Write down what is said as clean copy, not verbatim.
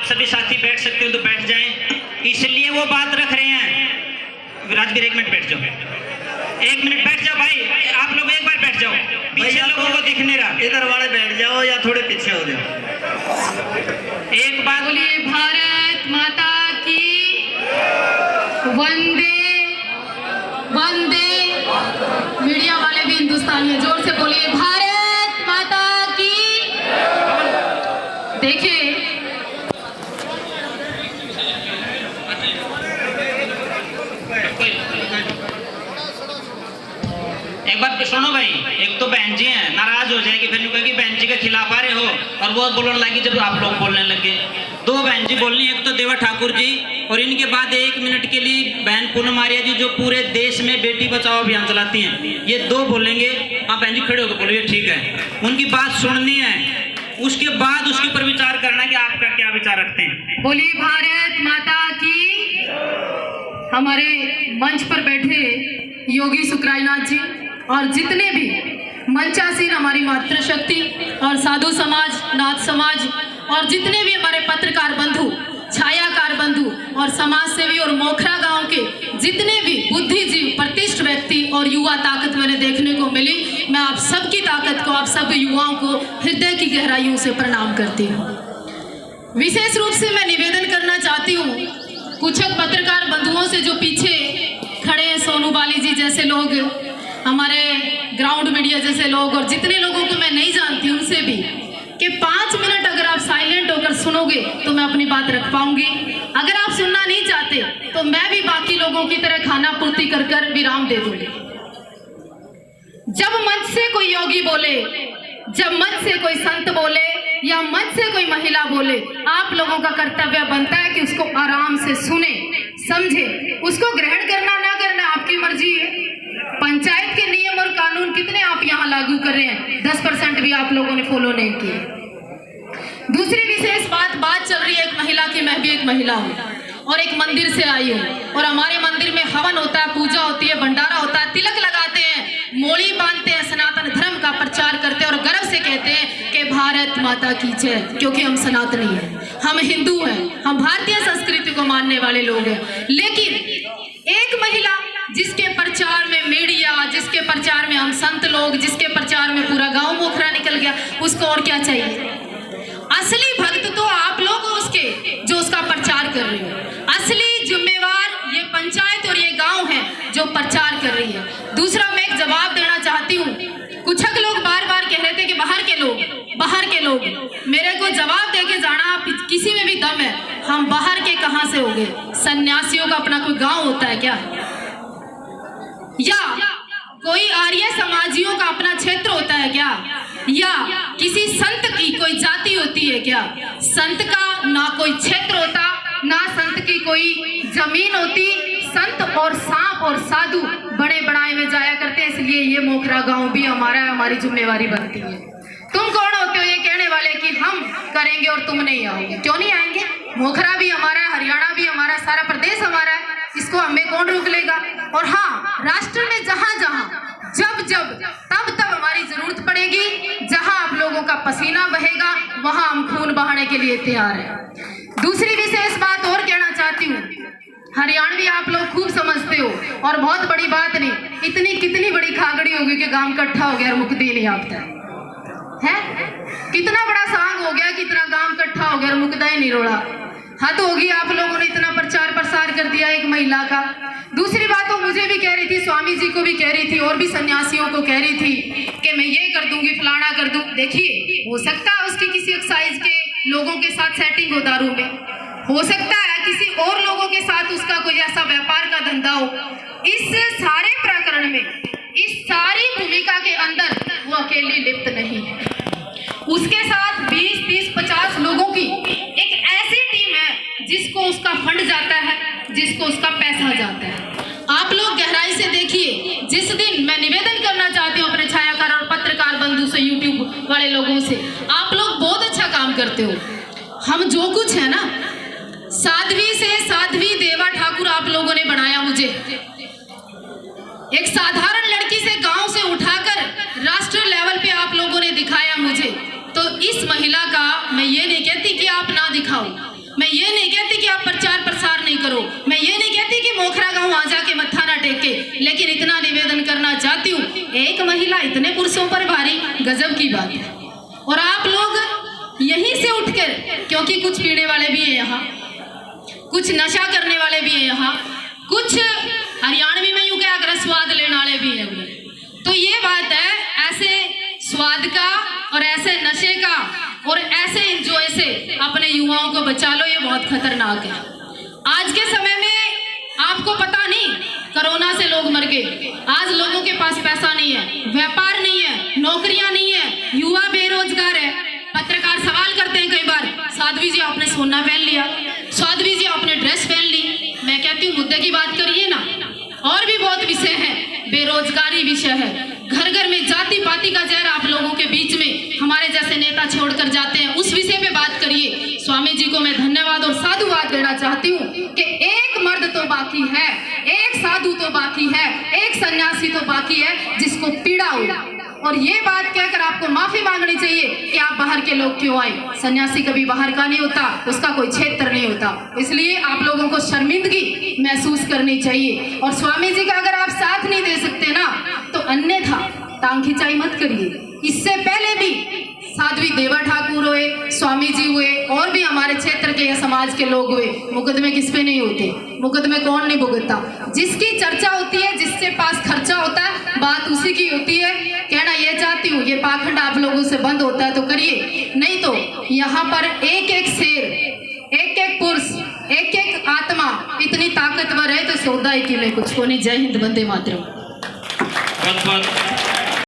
सभी साथी बैठ सकते हो तो बैठ जाएं, इसलिए वो बात रख रहे हैं। राजवीर 1 मिनट बैठ जाओ, 1 मिनट बैठ जाओ भाई, आप लोग एक बार बैठ जाओ, पीछे लोगों को दिख नहीं रहा। इधर वाले बैठ जाओ या थोड़े पीछे हो जाओ। एक बात बोलिए, भारत माता की वंदे वंदे। मीडिया वाले भी हिंदुस्तानी है, जोर से बोलिए, भारत माता की। देखिए, एक बात सुनो भाई, एक तो बहन जी हैं, नाराज हो जाएगी, फिर कहेगी बहन जी के खिलाफ आ रहे हो, और वो बोलने लगी जब आप लोग बोलने लगे। 2 बहन जी बोलनी, एक तो देवा ठाकुर जी, और इनके बाद 1 मिनट के लिए बहन पूनम आर्या जी, जो पूरे देश में बेटी बचाओ अभियान चलाती हैं, ये 2 बोलेंगे। हाँ बहन जी खड़े होकर बोलिए, ठीक है, उनकी बात सुननी है, उसके बाद उसके ऊपर विचार करना कि आपका क्या विचार रखते हैं। बोलिए, भारत माता की। हमारे मंच पर बैठे योगी शुक्राईनाथ जी और जितने भी मंचासीन हमारी मातृशक्ति और साधु समाज, नाथ समाज और जितने भी हमारे पत्रकार बंधु, छायाकार बंधु और समाज सेवी और मोखरा गांव के जितने भी बुद्धिजीवी, प्रतिष्ठित व्यक्ति और युवा ताकत मैंने देखने को मिली, मैं आप सबकी ताकत को, आप सब युवाओं को हृदय की गहराइयों से प्रणाम करती हूँ। विशेष रूप से मैं निवेदन करना चाहती हूँ कुछ पत्रकार बंधुओं से जो पीछे खड़े हैं, सोनू बाली जी जैसे लोग, हमारे ग्राउंड मीडिया जैसे लोग, और जितने लोगों को मैं नहीं जानती उनसे भी, कि 5 मिनट अगर आप साइलेंट होकर सुनोगे तो मैं अपनी बात रख पाऊंगी। अगर आप सुनना नहीं चाहते तो मैं भी बाकी लोगों की तरह खाना पूर्ति कर कर विराम दे दूंगी। जब मंच से कोई योगी बोले, जब मंच से कोई संत बोले या मंच से कोई महिला बोले, आप लोगों का कर्तव्य बनता है कि उसको आराम से सुने, समझे, उसको ग्रहण करना ना करना आपकी मर्जी है। पंचायत के नियम और कानून कितने आप यहाँ लागू कर रहे हैं, 10% भी आप लोगों ने फॉलो नहीं किए। दूसरी विशेष बात चल रही है एक महिला की, मैं भी एक महिला हूँ और एक मंदिर से आई हूँ, और हमारे मंदिर में हवन होता है, पूजा होती है, भंडारा होता है, तिलक लगाते हैं, मोड़ी बांधते हैं, सनातन धर्म का प्रचार करते हैं और गर्व से कहते हैं कि भारत माता की जय, क्योंकि हम सनातनी हैं, हम हिंदू हैं, हम भारतीय संस्कृति को मानने वाले लोग हैं। लेकिन एक महिला जिसके प्रचार में मीडिया, जिसके प्रचार में हम संत लोग, जिसके प्रचार में पूरा गांव मोखरा निकल गया, उसको और क्या चाहिए? असली भक्त तो आप लोग हो उसके, जो उसका प्रचार कर रहे हो। असली जिम्मेवार ये पंचायत और ये गांव है जो प्रचार कर रही है। दूसरा मैं एक जवाब देना चाहती हूँ, कुछ लोग बार बार कह रहे थे कि बाहर के लोग, मेरे को जवाब दे के जाना, किसी में भी दम है, हम बाहर के कहाँ से हो गए? सन्यासियों का अपना कोई गांव होता है क्या? या कोई आर्य समाजियों का अपना क्षेत्र होता है क्या? या किसी संत की कोई जाति होती है क्या? संत का ना कोई क्षेत्र होता, ना संत की कोई जमीन होती। संत और सांप और साधु बड़े बड़ाई में जाया करते हैं, इसलिए ये मोखरा गांव भी हमारा है, हमारी जिम्मेवारी बनती है। तुम कौन होते हो ये कहने वाले कि हम करेंगे और तुम नहीं आओगे? क्यों नहीं आएंगे? मोखरा भी हमारा है, हरियाणा भी हमारा, सारा प्रदेश हमारा है, इसको हमें कौन रोक लेगा? और हाँ, राष्ट्र में जहां जहां, जब जब, तब तब हमारी जरूरत पड़ेगी, जहां आप लोगों का पसीना बहेगा वहां हम खून बहाने के लिए तैयार हैं। दूसरी विशेष बात और कहना चाहती हूँ, हरियाणवी आप लोग खूब समझते हो और बहुत बड़ी बात नहीं, इतनी कितनी बड़ी खागड़ी होगी कि गांव इकट्ठा हो गया और मुक्ति नहीं आपता है? कितना बड़ा सांग हो गया, कितना गांव इकट्ठा हो गया और मुक्दा ही नहीं रोड़ा। हद होगी, आप लोगों ने इतना प्रचार प्रसार कर दिया एक महिला का। दूसरी बात वो मुझे भी कह रही थी, स्वामी जी को भी कह रही थी और भी सन्यासियों को कह रही थी कि मैं ये कर दूंगी, फलाना कर दूं। देखिए, हो सकता है उसकी किसी एक्साइज के लोगों के साथ सेटिंग हो दारू में, हो सकता है किसी और लोगों के साथ उसका कोई ऐसा व्यापार का धंधा हो। इस सारे प्रकरण में, इस सारी भूमिका के अंदर वो अकेली लिप्त नहीं है, उसके साथ 20, 30, 50 लोगों की एक ऐसी टीम है जिसको उसका फंड जाता है, जिसको उसका पैसा जाता है। आप लोग गहराई से देखिए, जिस दिन मैं निवेदन करना चाहती हूँ अपने छायाकार और पत्रकार बंधु से, यूट्यूब वाले लोगों से, आप लोग बहुत अच्छा काम करते हो। हम जो कुछ है ना, साध्वी से साध्वी देवा ठाकुर आप लोगों ने बनाया मुझे, एक साधारण लड़की से गांव से उठाकर राष्ट्रीय लेवल पे आप लोगों ने दिखाया मुझे। तो इस महिला का मैं ये नहीं कहती कि आप ना दिखाओ, मैं ये नहीं कहती कि आप प्रचार प्रसार नहीं करो, मैं ये नहीं कहती कि मोखरा गांव आ जाके मत्था ना टेके, लेकिन इतना निवेदन करना चाहती हूँ, एक महिला इतने पुरुषों पर भारी, गजब की बात है। और आप लोग यहीं से उठकर, क्योंकि कुछ पीने वाले भी हैं यहाँ, कुछ नशा करने वाले भी हैं यहाँ, कुछ हरियाणवी में यूं क्या अगर स्वाद लेने वाले भी हैं, तो ये बात है, ऐसे स्वाद का और ऐसे नशे का और ऐसे इंजॉय से अपने युवाओं को बचा लो, ये बहुत खतरनाक है। आज के समय में आपको पता नहीं, कोरोना से लोग मर गए, आज लोगों के पास पैसा नहीं है, व्यापार नहीं है, नौकरियां नहीं है, युवा बेरोजगार है। पत्रकार सवाल करते हैं कई बार, साध्वी जी आपने सोना पहन लिया, साध्वी जी आपने ड्रेस पहन ली। मैं कहती हूँ मुद्दे की बात करिए ना, और भी बहुत विषय है, बेरोजगारी विषय है, घर घर में जाति पाति का जहर आप लोगों के बीच में हमारे जैसे नेता छोड़कर जाते हैं, उस विषय पे बात करिए। स्वामी जी को मैं धन्यवाद और साधुवाद देना चाहती हूँ कि एक मर्द तो बाकी है, एक साधु तो बाकी है, एक सन्यासी तो बाकी है जिसको पीड़ा हुई। और ये बात कहकर आपको माफी मांगनी चाहिए कि आप बाहर के लोग क्यों आए। सन्यासी कभी बाहर का नहीं होता, उसका कोई क्षेत्र नहीं होता, इसलिए आप लोगों को शर्मिंदगी महसूस करनी चाहिए। और स्वामी जी का अगर आप साथ नहीं दे सकते ना, तो अन्यथा टांग खिंचाई मत करिए। इससे पहले भी साध्वी देवा ठाकुर हुए, स्वामी जी हुए, और भी हमारे क्षेत्र के या समाज के लोग हुए, मुकदमे किस पे नहीं होते, मुकदमे कौन नहीं भुगतता, जिसकी चर्चा होती है, जिससे पास खर्चा होता है, बात उसी की होती है। कहना ये चाहती हूँ, ये पाखंड आप लोगों से बंद होता है तो करिए, नहीं तो यहाँ पर एक एक शेर, एक एक पुरुष, एक एक आत्मा इतनी ताकतवर है तो सौदा ही के लिए कुछ को नहीं। जय हिंद, वंदे मातरम। बहुत बहुत